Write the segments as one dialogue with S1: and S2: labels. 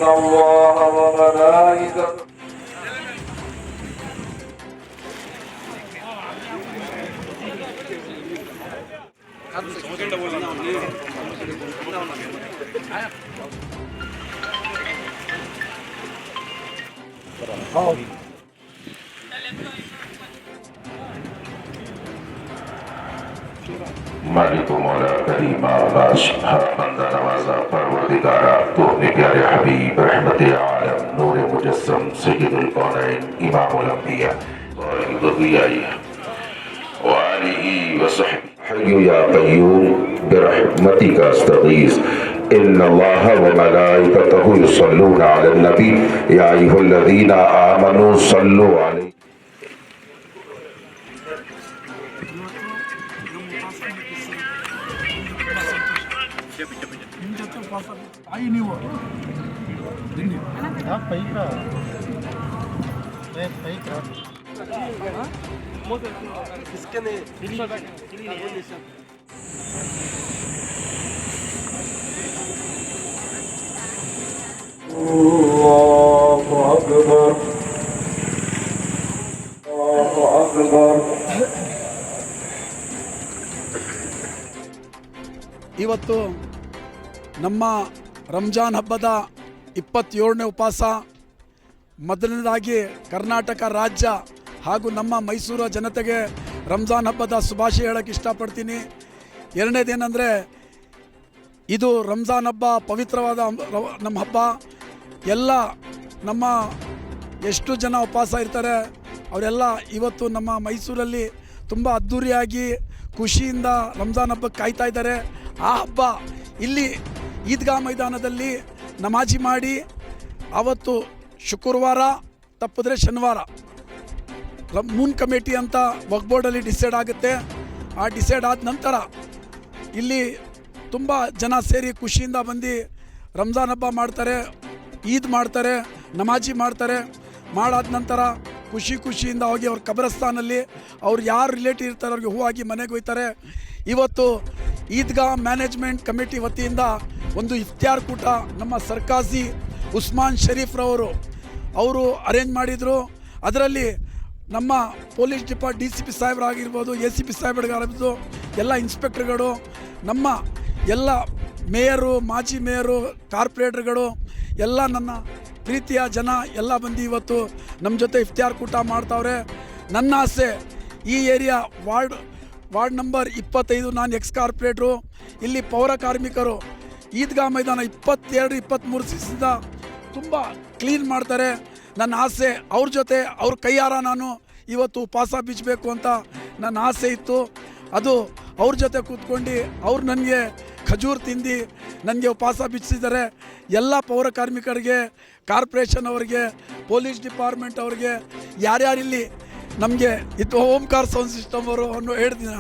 S1: الله وملائكته
S2: मालिक मौला करीम आबाश हर बंदा नवाजा परवरदिगारा तो अपने प्यारे हबीब रहमत आलम नूर मुजस्सम सय्यदुल कौनैन इमामुल अंबिया और दुनियाई वालिही व सहबी हय्यु या कय्यूम बिरहमतिका अस्तगीस इन्नल्लाह व मलाइकतहु युसल्लूना अलन नबी या अय्युहल्लज़ीना आमनू सल्लु अलैहि
S3: ತಾಯಿ ನೀವು
S1: الله أكبر الله أكبر
S3: ಇವತ್ತು ನಮ್ಮ ರಂಜಾನ್ ಹಬ್ಬದ 27ನೇ ಉಪವಾಸ. ಮೊದಲನೇದಾಗಿ ಕರ್ನಾಟಕ ರಾಜ್ಯ ಹಾಗೂ ನಮ್ಮ ಮೈಸೂರು ಜನತೆಗೆ ರಂಜಾನ್ ಹಬ್ಬದ ಶುಭಾಶಯ ಹೇಳೋಕ್ಕೆ ಇಷ್ಟಪಡ್ತೀನಿ. ಎರಡನೇದೇನೆಂದರೆ ಇದು ರಂಜಾನ್ ಹಬ್ಬ ಪವಿತ್ರವಾದ ನಮ್ಮ ಹಬ್ಬ. ಎಲ್ಲ ನಮ್ಮ ಎಷ್ಟು ಜನ ಉಪವಾಸ ಇರ್ತಾರೆ ಅವರೆಲ್ಲ ಇವತ್ತು ನಮ್ಮ ಮೈಸೂರಲ್ಲಿ ತುಂಬ ಅದ್ಧೂರಿಯಾಗಿ ಖುಷಿಯಿಂದ ರಂಜಾನ್ ಹಬ್ಬಕ್ಕೆ ಕಾಯ್ತಾ ಇದ್ದಾರೆ. ಆ ಹಬ್ಬ ಇಲ್ಲಿ ಈದ್ಗಾ ಮೈದಾನದಲ್ಲಿ ನಮಾಜಿ ಮಾಡಿ ಆವತ್ತು ಶುಕ್ರವಾರ ತಪ್ಪಿದ್ರೆ ಶನಿವಾರ ಮೂನ್ ಕಮಿಟಿ ಅಂತ ವಕ್ಫ್ ಬೋರ್ಡಲ್ಲಿ ಡಿಸೈಡ್ ಆಗುತ್ತೆ. ಆ ಡಿಸೈಡ್ ಆದ ನಂತರ ಇಲ್ಲಿ ತುಂಬ ಜನ ಸೇರಿ ಖುಷಿಯಿಂದ ಬಂದು ರಂಜಾನ್ ಹಬ್ಬ ಮಾಡ್ತಾರೆ, ಈದ್ ಮಾಡ್ತಾರೆ, ನಮಾಜಿ ಮಾಡ್ತಾರೆ. ಮಾಡಾದ ನಂತರ ಖುಷಿಯಿಂದ ಹೋಗಿ ಅವ್ರ ಕಬ್ರಸ್ತಾನಲ್ಲಿ ಅವ್ರು ಯಾರು ರಿಲೇಟಿವ್ ಇರ್ತಾರೆ ಅವ್ರಿಗೆ ಹೂವಾಗಿ ಮನೆಗೆ ಹೋಗ್ತಾರೆ. ಇವತ್ತು ಈದ್ಗಾ ಮ್ಯಾನೇಜ್ಮೆಂಟ್ ಕಮಿಟಿ ವತಿಯಿಂದ ಒಂದು ಇಫ್ತಿಯಾರ್ ಕೂಟ ನಮ್ಮ ಸರ್ಕಾಸಿ ಉಸ್ಮಾನ್ ಶರೀಫ್ರವರು ಅವರು ಅರೇಂಜ್ ಮಾಡಿದರು. ಅದರಲ್ಲಿ ನಮ್ಮ ಪೊಲೀಸ್ DCP ಸಾಹೇಬರಾಗಿರ್ಬೋದು, ACP ಸಾಹೇಬರಾಗಿರ್ಬೋದು, ಎಲ್ಲ ಇನ್ಸ್ಪೆಕ್ಟರ್ಗಳು, ನಮ್ಮ ಎಲ್ಲ ಮೇಯರು, ಮಾಜಿ ಮೇಯರು, ಕಾರ್ಪೊರೇಟರ್ಗಳು, ಎಲ್ಲ ನನ್ನ ಪ್ರೀತಿಯ ಜನ ಎಲ್ಲ ಬಂದು ಇವತ್ತು ನಮ್ಮ ಜೊತೆ ಇಫ್ತಿಯಾರ್ ಕೂಟ ಮಾಡ್ತಾವ್ರೆ. ನನ್ನ ಆಸೆ ಈ ಏರಿಯಾ ವಾರ್ಡ್ ನಂಬರ್ 25 ನಾನು ಎಕ್ಸ್ ಕಾರ್ಪೊರೇಟ್ರು. ಇಲ್ಲಿ ಪೌರ ಕಾರ್ಮಿಕರು ಈದ್ಗಾ ಮೈದಾನ 22-23 ದಿವಸದಿಂದ ತುಂಬ ಕ್ಲೀನ್ ಮಾಡ್ತಾರೆ. ನನ್ನ ಆಸೆ ಅವ್ರ ಜೊತೆ ಅವ್ರ ಕೈಯಾರ ನಾನು ಇವತ್ತು ಉಪವಾಸ ಬೀಚಬೇಕು ಅಂತ ನನ್ನ ಆಸೆ ಇತ್ತು. ಅದು ಅವ್ರ ಜೊತೆ ಕೂತ್ಕೊಂಡು ಅವ್ರು ನನಗೆ ಖಜೂರ್ ತಿಂದು ನನಗೆ ಉಪವಾಸ ಬಿಚ್ಚಿದ್ದಾರೆ. ಎಲ್ಲ ಪೌರ ಕಾರ್ಮಿಕರಿಗೆ, ಕಾರ್ಪೊರೇಷನ್ ಅವರಿಗೆ, ಪೊಲೀಸ್ ಡಿಪಾರ್ಟ್ಮೆಂಟ್ ಅವ್ರಿಗೆ, ಯಾರ್ಯಾರಿಲ್ಲಿ ನಮಗೆ ಇದು ಓಂಕಾರ್ ಸೌಂಡ್ ಸಿಸ್ಟಮ್ ಅವರು ಅನ್ನೋ ಹೇಳ್ತೀನಿ.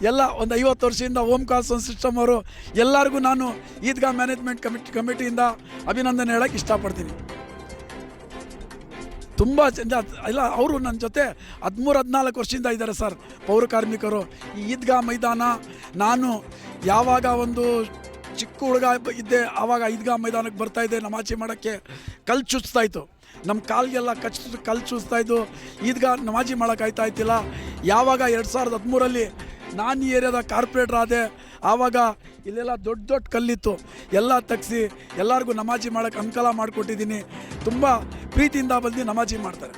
S3: ಎಲ್ಲ ಒಂದು 50 ವರ್ಷದಿಂದ ಓಂಕಾರ್ ಸೌಂಡ್ ಸಿಸ್ಟಮ್ ಅವರು ಎಲ್ಲರಿಗೂ ನಾನು ಈದ್ಗಾ ಮ್ಯಾನೇಜ್ಮೆಂಟ್ ಕಮಿಟಿಯಿಂದ ಅಭಿನಂದನೆ ಹೇಳೋಕ್ಕೆ ಇಷ್ಟಪಡ್ತೀನಿ. ತುಂಬ ಜನ ಇಲ್ಲ, ಅವರು ನನ್ನ ಜೊತೆ 13-14 ವರ್ಷದಿಂದ ಇದ್ದಾರೆ ಸರ್ ಪೌರ ಕಾರ್ಮಿಕರು. ಈ ಈದ್ಗಾ ಮೈದಾನ ನಾನು ಯಾವಾಗ ಒಂದು ಚಿಕ್ಕ ಹುಡುಗ ಇದ್ದೆ ಆವಾಗ ಈದ್ಗಾ ಮೈದಾನಕ್ಕೆ ಬರ್ತಾಯಿದ್ದೆ ನಮಾಜಿ ಮಾಡೋಕ್ಕೆ. ಕಲ್ಲು ಚುಚ್ತಾಯಿತ್ತು, ನಮ್ಮ ಕಾಲಿಗೆಲ್ಲ ಕಲ್ಲು ಚೂಸ್ತಾಯಿದ್ದು. ಈದ್ಗಾ ನಮಾಜಿ ಮಾಡೋಕ್ಕಾಯ್ತಾ ಇತ್ತಿಲ್ಲ. ಯಾವಾಗ 2013ರಲ್ಲಿ ನಾನು ಈ ಏರಿಯಾದ ಕಾರ್ಪೊರೇಟರ್ ಆದೆ ಆವಾಗ ಇಲ್ಲೆಲ್ಲ ದೊಡ್ಡ ಕಲ್ಲಿತ್ತು, ಎಲ್ಲ ತೆಗ್ಸಿ ಎಲ್ಲರಿಗೂ ನಮಾಜಿ ಮಾಡೋಕ್ಕೆ ಅನುಕೂಲ ಮಾಡಿಕೊಟ್ಟಿದ್ದೀನಿ. ತುಂಬ ಪ್ರೀತಿಯಿಂದ ಬಂದು ನಮಾಜಿ ಮಾಡ್ತಾರೆ.